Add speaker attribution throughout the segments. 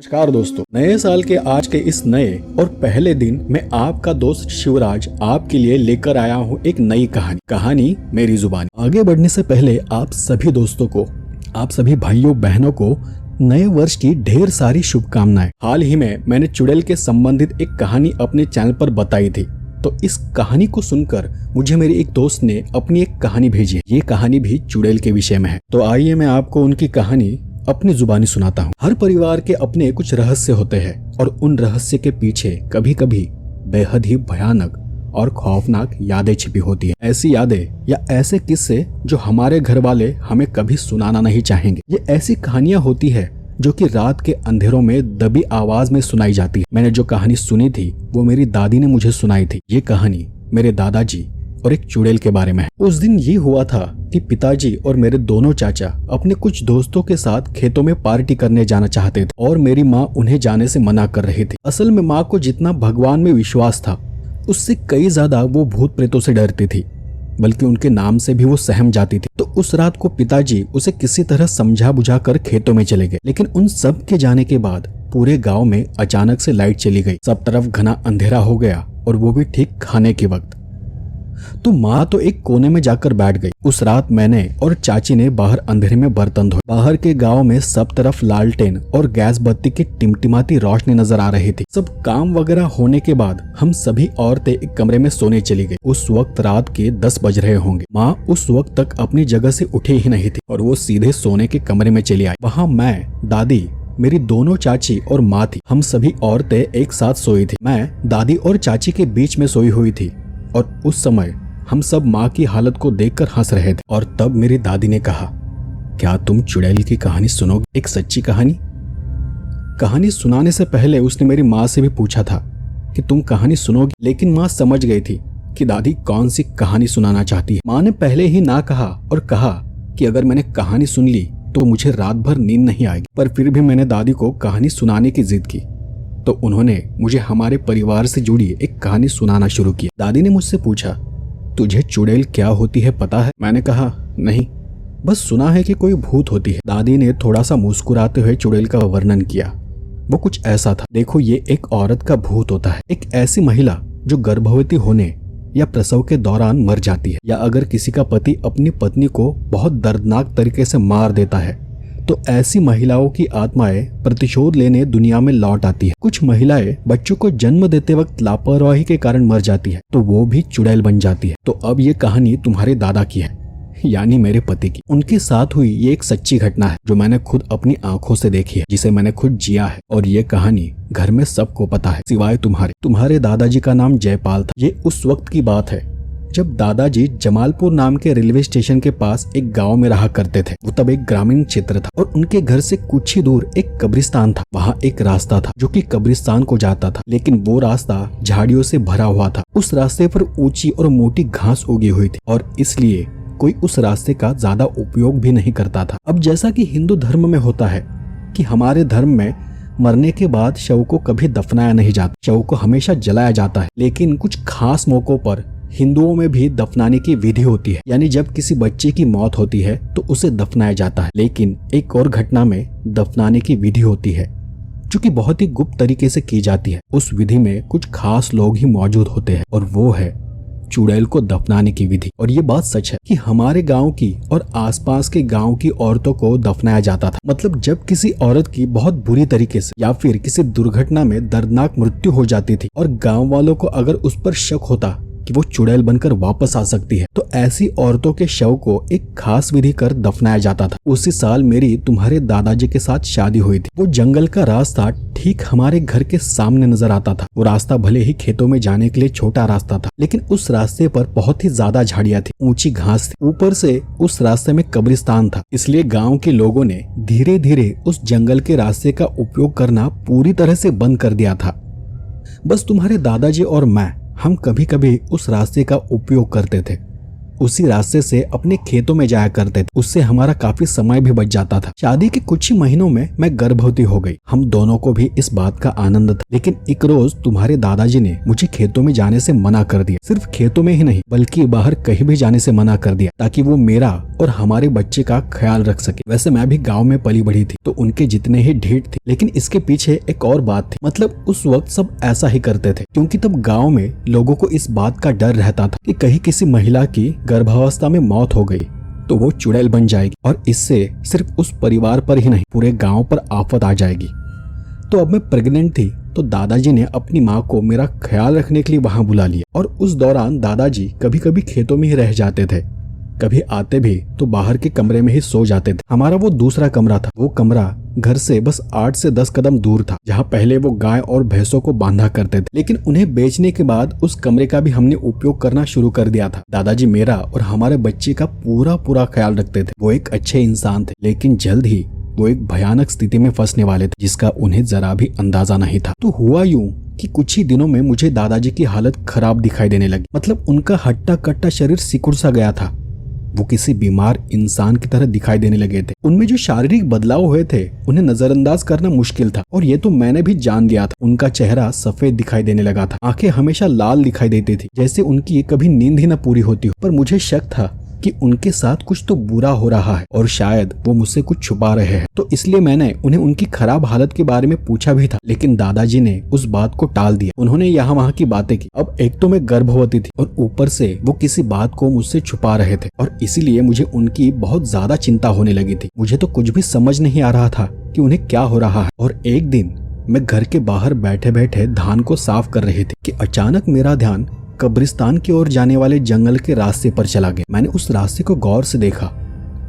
Speaker 1: नमस्कार दोस्तों, नए साल के आज के इस नए और पहले दिन मैं आपका दोस्त शिवराज आपके लिए लेकर आया हूँ एक नई कहानी मेरी जुबानी। आगे बढ़ने से पहले आप सभी दोस्तों को, आप सभी भाइयों बहनों को नए वर्ष की ढेर सारी शुभकामनाएं। हाल ही में मैंने चुड़ैल के संबंधित एक कहानी अपने चैनल पर बताई थी, तो इस कहानी को सुनकर मुझे मेरे एक दोस्त ने अपनी एक कहानी भेजी है। ये कहानी भी चुड़ैल के विषय में है, तो आइए मैं आपको उनकी कहानी अपनी जुबानी सुनाता हूँ। हर परिवार के अपने कुछ रहस्य होते हैं और उन रहस्य के पीछे कभी कभी बेहद ही भयानक और खौफनाक यादें छिपी होती है। ऐसी यादें या ऐसे किस्से जो हमारे घर वाले हमें कभी सुनाना नहीं चाहेंगे। ये ऐसी कहानियां होती है जो कि रात के अंधेरों में दबी आवाज में सुनाई जाती है। मैंने जो कहानी सुनी थी वो मेरी दादी ने मुझे सुनाई थी। ये कहानी मेरे दादाजी और एक चुड़ैल के बारे में है। उस दिन ये हुआ था कि पिताजी और मेरे दोनों चाचा अपने कुछ दोस्तों के साथ खेतों में पार्टी करने जाना चाहते थे और मेरी माँ उन्हें जाने से मना कर रही थी। असल में माँ को जितना भगवान में विश्वास था उससे कई ज्यादा वो भूत प्रेतों से डरती थी, बल्कि उनके नाम से भी वो सहम जाती थी। तो उस रात को पिताजी उसे किसी तरह समझा बुझा कर खेतों में चले गए। लेकिन उन सब के जाने के बाद पूरे गाँव में अचानक से लाइट चली गई। सब तरफ घना अंधेरा हो गया और वो भी ठीक खाने के वक्त। तो माँ तो एक कोने में जाकर बैठ गई। उस रात मैंने और चाची ने बाहर अंधेरे में बर्तन धोए। बाहर के गांव में सब तरफ लालटेन और गैस बत्ती की टिमटिमाती रोशनी नजर आ रही थी। सब काम वगैरह होने के बाद हम सभी औरतें एक कमरे में सोने चली गई। उस वक्त रात के 10 बज रहे होंगे। माँ उस वक्त तक अपनी जगह से उठी ही नहीं थी और वो सीधे सोने के कमरे में चली आई। वहाँ मैं, दादी, मेरी दोनों चाची और माँ थी। हम सभी औरतें एक साथ सोई थी। मैं दादी और चाची के बीच में सोई हुई थी और उस समय हम सब माँ की हालत को देखकर हंस रहे थे। और तब मेरी दादी ने कहा, क्या तुम चुड़ैल की कहानी सुनोगे? एक सच्ची कहानी। कहानी सुनाने से पहले उसने मेरी माँ से भी पूछा था कि तुम कहानी सुनोगी, लेकिन माँ समझ गई थी कि दादी कौन सी कहानी सुनाना चाहती है। माँ ने पहले ही ना कहा और कहा कि अगर मैंने कहानी सुन ली तो मुझे रात भर नींद नहीं आएगी। पर फिर भी मैंने दादी को कहानी सुनाने की जिद की तो उन्होंने मुझे हमारे परिवार से जुड़ी एक कहानी सुनाना शुरू किया। दादी ने मुझसे पूछा, तुझे चुड़ैल क्या होती है पता है? मैंने कहा, नहीं, बस सुना है कि कोई भूत होती है। दादी ने थोड़ा सा मुस्कुराते हुए चुड़ैल का वर्णन किया। वो कुछ ऐसा था, देखो ये एक औरत का भूत होता है, एक ऐसी महिला जो गर्भवती होने या प्रसव के दौरान मर जाती है, या अगर किसी का पति अपनी पत्नी को बहुत दर्दनाक तरीके से मार देता है तो ऐसी महिलाओं की आत्माएं प्रतिशोध लेने दुनिया में लौट आती है। कुछ महिलाएं बच्चों को जन्म देते वक्त लापरवाही के कारण मर जाती है तो वो भी चुड़ैल बन जाती है। तो अब ये कहानी तुम्हारे दादा की है, यानी मेरे पति की। उनके साथ हुई ये एक सच्ची घटना है जो मैंने खुद अपनी आंखों से देखी है, जिसे मैंने खुद जिया है। और ये कहानी घर में सबको पता है सिवाय तुम्हारे दादाजी का नाम जयपाल था। ये उस वक्त की बात है जब दादाजी जमालपुर नाम के रेलवे स्टेशन के पास एक गांव में रहा करते थे। वो तब एक ग्रामीण क्षेत्र था और उनके घर से कुछ ही दूर एक कब्रिस्तान था। वहाँ एक रास्ता था जो कि कब्रिस्तान को जाता था, लेकिन वो रास्ता झाड़ियों से भरा हुआ था। उस रास्ते पर ऊंची और मोटी घास उगी हुई थी और इसलिए कोई उस रास्ते का ज्यादा उपयोग भी नहीं करता था। अब जैसा कि हिंदू धर्म में होता है कि हमारे धर्म में मरने के बाद शव को कभी दफनाया नहीं जाता, शव को हमेशा जलाया जाता है। लेकिन कुछ खास मौकों पर हिंदुओं में भी दफनाने की विधि होती है, यानी जब किसी बच्चे की मौत होती है तो उसे दफनाया जाता है। लेकिन एक और घटना में दफनाने की विधि होती है जो कि बहुत ही गुप्त तरीके से की जाती है। उस विधि में कुछ खास लोग ही मौजूद होते हैं और वो है चुड़ैल को दफनाने की विधि। और ये बात सच है कि हमारे गांव की और आसपास के गांव की औरतों को दफनाया जाता था। मतलब जब किसी औरत की बहुत बुरी तरीके से या फिर किसी दुर्घटना में दर्दनाक मृत्यु हो जाती थी और गाँव वालों को अगर उस पर शक होता कि वो चुड़ैल बनकर वापस आ सकती है तो ऐसी औरतों के शव को एक खास विधि कर दफनाया जाता था। उसी साल मेरी तुम्हारे दादाजी के साथ शादी हुई थी। वो जंगल का रास्ता ठीक हमारे घर के सामने नजर आता था। वो रास्ता भले ही खेतों में जाने के लिए छोटा रास्ता था, लेकिन उस रास्ते पर बहुत ही ज्यादा झाड़ियां थी, ऊंची घास थी, ऊपर से उस रास्ते में कब्रिस्तान था। इसलिए गाँव के लोगों ने धीरे धीरे उस जंगल के रास्ते का उपयोग करना पूरी तरह से बंद कर दिया था। बस तुम्हारे दादाजी और मैं, हम कभी कभी उस रास्ते का उपयोग करते थे। उसी रास्ते से अपने खेतों में जाया करते थे। उससे हमारा काफी समय भी बच जाता था। शादी के कुछ ही महीनों में मैं गर्भवती हो गई। हम दोनों को भी इस बात का आनंद था। लेकिन एक रोज तुम्हारे दादाजी ने मुझे खेतों में जाने से मना कर दिया। सिर्फ खेतों में ही नहीं बल्कि बाहर कहीं भी जाने से मना कर दिया ताकि वो मेरा और हमारे बच्चे का ख्याल रख सके। वैसे मैं भी गाँव में पली बढ़ी थी तो उनके जितने ही ढीठ थे, लेकिन इसके पीछे एक और बात थी। मतलब उस वक्त सब ऐसा ही करते थे क्योंकि तब गाँव में लोगों को इस बात का डर रहता था कि कहीं किसी महिला की गर्भावस्था में मौत हो गई तो वो चुड़ैल बन जाएगी और इससे सिर्फ उस परिवार पर ही नहीं पूरे गांव पर आफत आ जाएगी। तो अब मैं प्रेग्नेंट थी तो दादाजी ने अपनी माँ को मेरा ख्याल रखने के लिए वहां बुला लिया और उस दौरान दादाजी कभी कभी खेतों में ही रह जाते थे, कभी आते भी तो बाहर के कमरे में ही सो जाते थे। हमारा वो दूसरा कमरा था। वो कमरा घर से बस 8 से 10 कदम दूर था, जहाँ पहले वो गाय और भैंसों को बांधा करते थे, लेकिन उन्हें बेचने के बाद उस कमरे का भी हमने उपयोग करना शुरू कर दिया था। दादाजी मेरा और हमारे बच्चे का पूरा ख्याल रखते थे। वो एक अच्छे इंसान थे, लेकिन जल्द ही वो एक भयानक स्थिति में फंसने वाले थे जिसका उन्हें जरा भी अंदाजा नहीं था। तो हुआ यूं कि कुछ ही दिनों में मुझे दादाजी की हालत खराब दिखाई देने लगी। मतलब उनका हट्टा कट्टा शरीर सिकुड़ सा गया था। वो किसी बीमार इंसान की तरह दिखाई देने लगे थे। उनमें जो शारीरिक बदलाव हुए थे उन्हें नजरअंदाज करना मुश्किल था और ये तो मैंने भी जान लिया था। उनका चेहरा सफेद दिखाई देने लगा था, आंखें हमेशा लाल दिखाई देती थी, जैसे उनकी कभी नींद ही न पूरी होती हो। पर मुझे शक था कि उनके साथ कुछ तो बुरा हो रहा है और शायद वो मुझसे कुछ छुपा रहे हैं। तो इसलिए मैंने उन्हें उनकी खराब हालत के बारे में पूछा भी था, लेकिन दादाजी ने उस बात को टाल दिया। उन्होंने यहाँ वहाँ की बातें की। अब एक तो मैं गर्भवती थी और ऊपर से वो किसी बात को मुझसे छुपा रहे थे और इसीलिए मुझे उनकी बहुत ज्यादा चिंता होने लगी थी। मुझे तो कुछ भी समझ नहीं आ रहा था कि उन्हें क्या हो रहा है। और एक दिन मैं घर के बाहर बैठे बैठे धान को साफ कर रही थी कि अचानक मेरा ध्यान कब्रिस्तान की ओर जाने वाले जंगल के रास्ते पर चला गया। मैंने उस रास्ते को गौर से देखा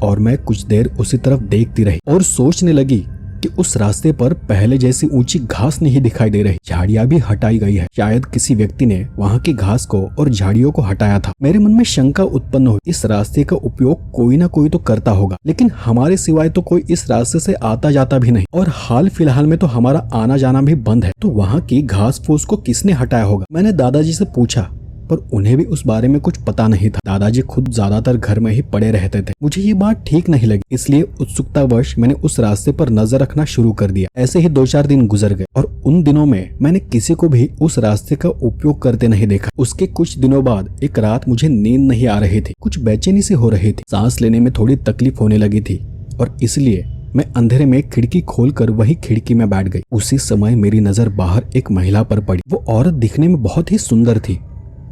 Speaker 1: और मैं कुछ देर उसी तरफ देखती रही और सोचने लगी कि उस रास्ते पर पहले जैसी ऊंची घास नहीं दिखाई दे रही, झाड़ियां भी हटाई गई है। शायद किसी व्यक्ति ने वहां की घास को और झाड़ियों को हटाया था। मेरे मन में शंका उत्पन्न हुई, इस रास्ते का उपयोग कोई ना कोई तो करता होगा, लेकिन हमारे सिवाय तो कोई इस रास्ते से आता जाता भी नहीं और हाल फिलहाल में तो हमारा आना जाना भी बंद है। तो वहाँ की घास फूस को किसने हटाया होगा? मैंने दादाजी से पूछा पर उन्हें भी उस बारे में कुछ पता नहीं था। दादाजी खुद ज्यादातर घर में ही पड़े रहते थे। मुझे ये बात ठीक नहीं लगी, इसलिए उत्सुकतावश मैंने उस रास्ते पर नजर रखना शुरू कर दिया। ऐसे ही 2-4 दिन गुजर गए और उन दिनों में मैंने किसी को भी उस रास्ते का उपयोग करते नहीं देखा। उसके कुछ दिनों बाद एक रात मुझे नींद नहीं आ रही थी, कुछ बेचैनी सी हो रही थी, सांस लेने में थोड़ी तकलीफ होने लगी थी और इसलिए मैं अंधेरे में खिड़की खोलकर वही खिड़की में बैठ गई। उसी समय मेरी नजर बाहर एक महिला पर पड़ी। वो औरत दिखने में बहुत ही सुंदर थी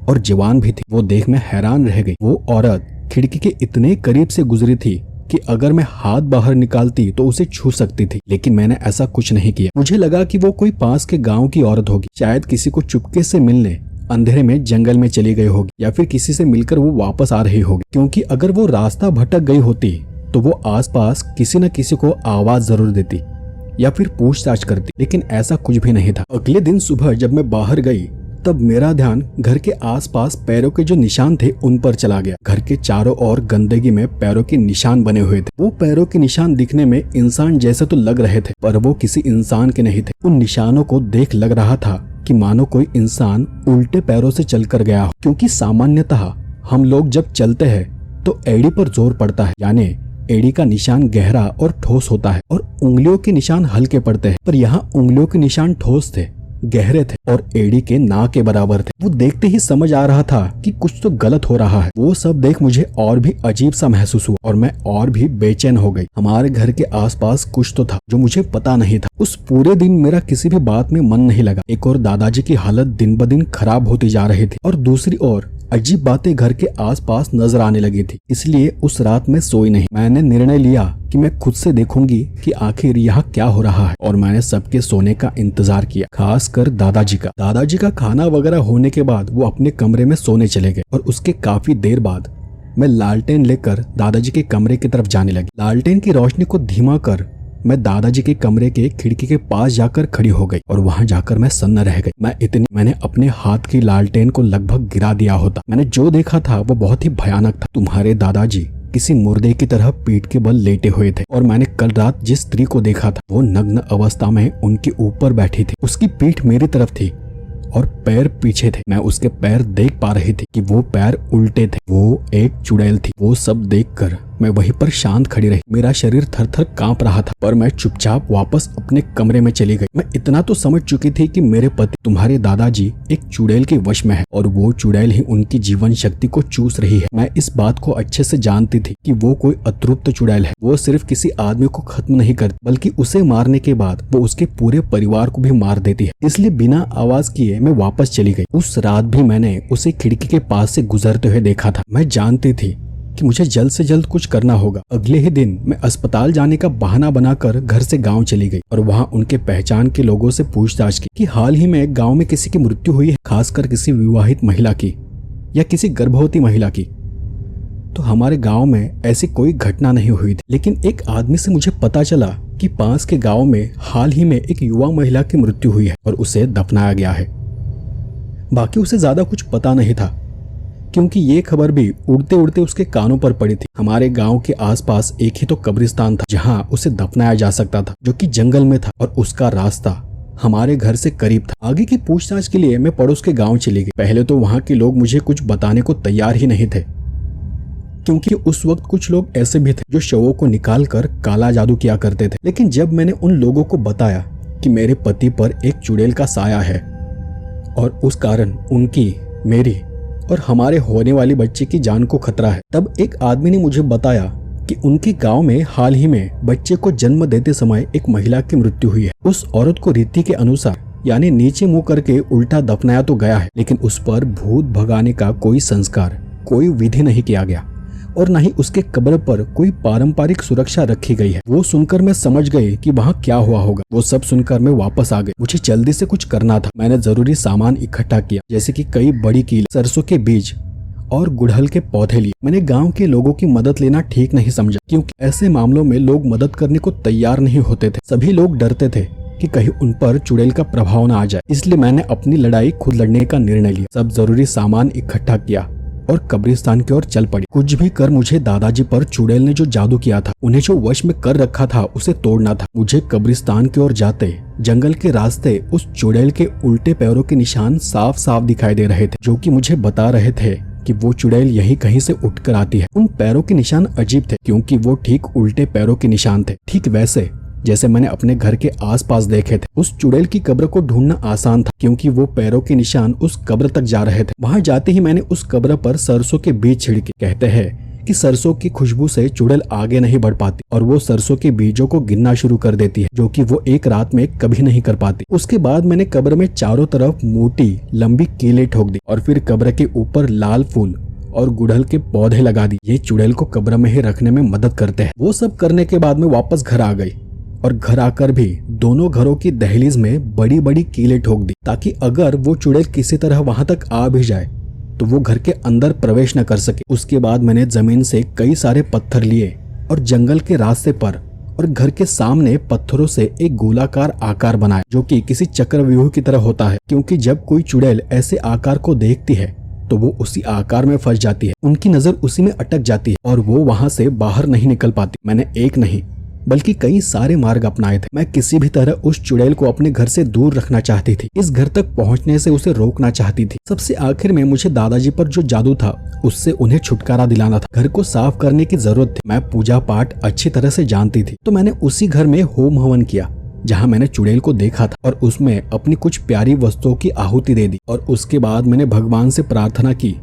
Speaker 1: और जवान भी थी। वो देख मैं हैरान रह गई। वो औरत खिड़की के इतने करीब से गुजरी थी कि अगर मैं हाथ बाहर निकालती तो उसे छू सकती थी, लेकिन मैंने ऐसा कुछ नहीं किया। मुझे लगा कि वो कोई पास के गांव की औरत होगी, शायद किसी को चुपके से मिलने अंधेरे में जंगल में चली गई होगी या फिर किसी से मिलकर वो वापस आ रही होगी, क्योंकि अगर वो रास्ता भटक गई होती तो वो आसपास किसी न किसी को आवाज जरूर देती या फिर पूछताछ करती, लेकिन ऐसा कुछ भी नहीं था। अगले दिन सुबह जब मैं बाहर गई तब मेरा ध्यान घर के आसपास पैरों के जो निशान थे उन पर चला गया। घर के चारों ओर गंदगी में पैरों के निशान बने हुए थे। वो पैरों के निशान दिखने में इंसान जैसे तो लग रहे थे, पर वो किसी इंसान के नहीं थे। उन निशानों को देख लग रहा था कि मानो कोई इंसान उल्टे पैरों से चलकर गया हो, क्योंकि सामान्यतः हम लोग जब चलते हैं तो एड़ी पर जोर पड़ता है, यानी एड़ी का निशान गहरा और ठोस होता है और उंगलियों के निशान हल्के पड़ते हैं, पर यहाँ उंगलियों के निशान ठोस थे, गहरे थे और एड़ी के ना के बराबर थे। वो देखते ही समझ आ रहा था कि कुछ तो गलत हो रहा है। वो सब देख मुझे और भी अजीब सा महसूस हुआ और मैं और भी बेचैन हो गई। हमारे घर के आसपास कुछ तो था जो मुझे पता नहीं था। उस पूरे दिन मेरा किसी भी बात में मन नहीं लगा। एक और दादाजी की हालत दिन ब दिन खराब होती जा रही थी और दूसरी ओर अजीब बातें घर के आसपास नजर आने लगी थी, इसलिए उस रात में सोई नहीं। मैंने निर्णय लिया कि मैं खुद से देखूंगी कि आखिर यहाँ क्या हो रहा है और मैंने सबके सोने का इंतजार किया, खासकर दादाजी का। दादाजी का खाना वगैरह होने के बाद वो अपने कमरे में सोने चले गए और उसके काफी देर बाद मैं लालटेन लेकर दादाजी के कमरे की तरफ जाने लगी। लालटेन की रोशनी को धीमा कर मैं दादाजी के कमरे के खिड़की के पास जाकर खड़ी हो गई और वहां जाकर मैं सन्न रह गई। मैंने अपने हाथ की लालटेन को लगभग गिरा दिया होता। मैंने जो देखा था वो बहुत ही भयानक था। तुम्हारे दादाजी किसी मुर्दे की तरह पीठ के बल लेटे हुए थे और मैंने कल रात जिस स्त्री को देखा था वो नग्न अवस्था में उनके ऊपर बैठी थी। उसकी पीठ मेरी तरफ थी और पैर पीछे थे। मैं उसके पैर देख पा रही थी कि वो पैर उल्टे थे। वो एक चुड़ैल थी। वो सब देखकर मैं वहीं पर शांत खड़ी रही। मेरा शरीर थर थर कांप रहा था, पर मैं चुपचाप वापस अपने कमरे में चली गई। मैं इतना तो समझ चुकी थी कि मेरे पति तुम्हारे दादाजी एक चुड़ैल के वश में है और वो चुड़ैल ही उनकी जीवन शक्ति को चूस रही है। मैं इस बात को अच्छे से जानती थी कि वो कोई अतृप्त चुड़ैल है। वो सिर्फ किसी आदमी को खत्म नहीं करती, बल्कि उसे मारने के बाद वो उसके पूरे परिवार को भी मार देती है। इसलिए बिना आवाज किए मैं वापस चली गई। उस रात भी मैंने उसे खिड़की के पास से गुजरते हुए देखा था। मैं जानती थी कि मुझे जल्द से जल्द कुछ करना होगा। अगले ही दिन मैं अस्पताल जाने का बहाना बनाकर घर से गांव चली गई और वहां उनके पहचान के लोगों से पूछताछ की कि हाल ही में गांव में किसी की मृत्यु हुई है, खासकर किसी विवाहित महिला की या किसी गर्भवती महिला की। तो हमारे गांव में ऐसी कोई घटना नहीं हुई थी, लेकिन एक आदमी से मुझे पता चला कि पास के गांव में हाल ही में एक युवा महिला की मृत्यु हुई है और उसे दफनाया गया है। बाकी उसे ज्यादा कुछ पता नहीं था, क्योंकि ये खबर भी उड़ते उड़ते उसके कानों पर पड़ी थी। हमारे गांव के आसपास एक ही तो कब्रिस्तान था जहां उसे दफनाया जा सकता था, जो कि जंगल में था और उसका रास्ता हमारे घर से करीब था। आगे की पूछताछ के लिए मैं पड़ोस के गांव चली गई। पहले तो वहां के लोग मुझे कुछ बताने को तैयार ही नहीं थे, क्योंकि उस वक्त कुछ लोग ऐसे भी थे जो शवों को निकाल कर काला जादू किया करते थे। लेकिन जब मैंने उन लोगों को बताया कि मेरे पति पर एक चुड़ैल का साया है और उस कारण उनकी, मेरी और हमारे होने वाली बच्चे की जान को खतरा है, तब एक आदमी ने मुझे बताया कि उनके गांव में हाल ही में बच्चे को जन्म देते समय एक महिला की मृत्यु हुई है। उस औरत को रीति के अनुसार यानी नीचे मुंह करके उल्टा दफनाया तो गया है, लेकिन उस पर भूत भगाने का कोई संस्कार, कोई विधि नहीं किया गया और न ही उसके कब्र पर कोई पारंपरिक सुरक्षा रखी गई है। वो सुनकर मैं समझ गई कि वहाँ क्या हुआ होगा। वो सब सुनकर मैं वापस आ गई। मुझे जल्दी से कुछ करना था। मैंने जरूरी सामान इकट्ठा किया, जैसे कि कई बड़ी कील, सरसों के बीज और गुड़हल के पौधे लिए। मैंने गांव के लोगों की मदद लेना ठीक नहीं समझा, क्योंकि ऐसे मामलों में लोग मदद करने को तैयार नहीं होते थे। सभी लोग डरते थे कि कहीं उन पर चुड़ैल का प्रभाव न आ जाए, इसलिए मैंने अपनी लड़ाई खुद लड़ने का निर्णय लिया। सब जरूरी सामान इकट्ठा किया और कब्रिस्तान की ओर चल पड़ी। कुछ भी कर मुझे दादाजी पर चुड़ैल ने जो जादू किया था, उन्हें जो वश में कर रखा था, उसे तोड़ना था। मुझे कब्रिस्तान की ओर जाते जंगल के रास्ते उस चुड़ैल के उल्टे पैरों के निशान साफ साफ दिखाई दे रहे थे, जो कि मुझे बता रहे थे कि वो चुड़ैल यहीं कहीं से उठकर आती है। उन पैरों के निशान अजीब थे, क्योंकि वो ठीक उल्टे पैरों के निशान थे, ठीक वैसे जैसे मैंने अपने घर के आसपास देखे थे। उस चुड़ैल की कब्र को ढूंढना आसान था, क्योंकि वो पैरों के निशान उस कब्र तक जा रहे थे। वहां जाते ही मैंने उस कब्र पर सरसों के बीज छिड़के। कहते हैं कि सरसों की खुशबू से चुड़ैल आगे नहीं बढ़ पाती और वो सरसों के बीजों को गिनना शुरू कर देती है, जो कि वो एक रात में कभी नहीं कर पाती। उसके बाद मैंने कब्र में चारों तरफ मोटी लंबी कीलें ठोक दी और फिर कब्र के ऊपर लाल फूल और गुड़हल के पौधे लगा दी। ये चुड़ैल को कब्र में ही रखने में मदद करते हैं। वो सब करने के बाद मैं वापस घर आ गई और घर आकर भी दोनों घरों की दहलीज में बड़ी बड़ी कीलें ठोक दी, ताकि अगर वो चुड़ैल किसी तरह वहां तक आ भी जाए तो वो घर के अंदर प्रवेश न कर सके। उसके बाद मैंने जमीन से कई सारे पत्थर लिए और जंगल के रास्ते पर और घर के सामने पत्थरों से एक गोलाकार आकार बनाया, जो कि किसी चक्रव्यूह की तरह होता है, क्योंकि जब कोई चुड़ैल ऐसे आकार को देखती है तो वो उसी आकार में फंस जाती है। उनकी नजर उसी में अटक जाती है और वो वहां से बाहर नहीं निकल पाती। मैंने एक नहीं बल्कि कई सारे मार्ग अपनाए थे। मैं किसी भी तरह उस चुड़ैल को अपने घर से दूर रखना चाहती थी, इस घर तक पहुंचने से उसे रोकना चाहती थी। सबसे आखिर में मुझे दादाजी पर जो जादू था उससे उन्हें छुटकारा दिलाना था। घर को साफ करने की जरूरत थी। मैं पूजा पाठ अच्छी तरह से जानती थी, तो मैंने उसी घर में होम हवन किया जहाँ मैंने चुड़ैल को देखा था और उसमें अपनी कुछ प्यारी वस्तुओं की आहुति दे दी। और उसके बाद मैंने भगवान से प्रार्थना की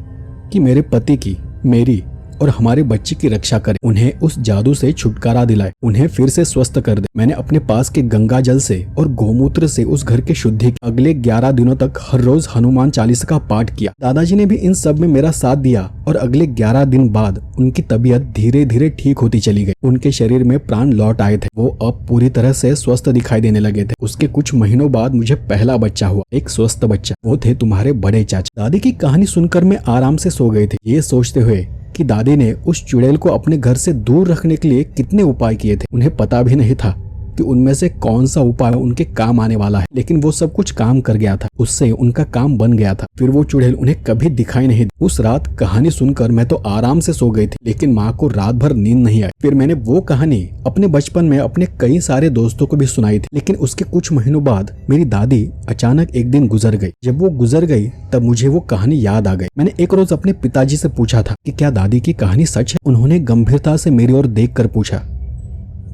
Speaker 1: कि मेरे पति की, मेरी और हमारे बच्चे की रक्षा करे, उन्हें उस जादू से छुटकारा दिलाए, उन्हें फिर से स्वस्थ कर दे। मैंने अपने पास के गंगा जल से और गोमूत्र से उस घर के शुद्धि अगले 11 दिनों तक हर रोज हनुमान चालीसा का पाठ किया। दादाजी ने भी इन सब में मेरा साथ दिया और अगले 11 दिन बाद उनकी तबीयत धीरे धीरे ठीक होती चली गई। उनके शरीर में प्राण लौट आए थे। वो अब पूरी तरह से स्वस्थ दिखाई देने लगे थे। उसके कुछ महीनों बाद मुझे पहला बच्चा हुआ, एक स्वस्थ बच्चा। वो थे तुम्हारे बड़े चाचा। दादी की कहानी सुनकर मैं आराम से सो गई थी, ये सोचते हुए कि दादी ने उस चुड़ैल को अपने घर से दूर रखने के लिए कितने उपाय किए थे। उन्हें पता भी नहीं था कि उनमें से कौन सा उपाय उनके काम आने वाला है, लेकिन वो सब कुछ काम कर गया था। उससे उनका काम बन गया था। फिर वो चुड़ैल उन्हें कभी दिखाई नहीं दी। उस रात कहानी सुनकर मैं तो आराम से सो गई थी, लेकिन माँ को रात भर नींद नहीं आई। फिर मैंने वो कहानी अपने बचपन में अपने कई सारे दोस्तों को भी सुनाई थी, लेकिन उसके कुछ महीनों बाद मेरी दादी अचानक एक दिन गुजर गई। जब वो गुजर गई तब मुझे वो कहानी याद आ गई। मैंने एक रोज अपने पिताजी से पूछा था कि क्या दादी की कहानी सच है। उन्होंने गंभीरता से मेरी ओर देख कर पूछा,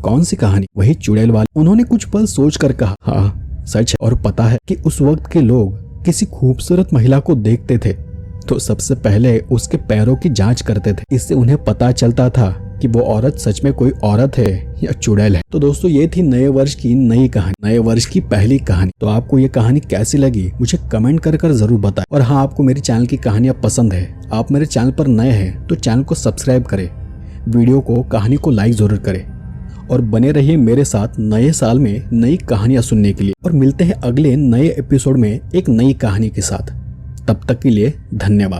Speaker 1: कौन सी कहानी? वही चुड़ैल वाली। उन्होंने कुछ पल सोच कर कहा, हाँ सच है। और पता है कि उस वक्त के लोग किसी खूबसूरत महिला को देखते थे तो सबसे पहले उसके पैरों की जांच करते थे। इससे उन्हें पता चलता था कि वो औरत सच में कोई औरत है या चुड़ैल है। तो दोस्तों ये थी नए वर्ष की नई कहानी, नए वर्ष की पहली कहानी। तो आपको ये कहानी कैसी लगी मुझे कमेंट कर जरूर बताएं। और हाँ, आपको मेरे चैनल की कहानियां पसंद है, आप मेरे चैनल पर नए हैं तो चैनल को सब्सक्राइब करें, वीडियो को कहानी को लाइक जरूर करें और बने रहिए मेरे साथ नए साल में नई कहानियां सुनने के लिए। और मिलते हैं अगले नए एपिसोड में एक नई कहानी के साथ। तब तक के लिए धन्यवाद।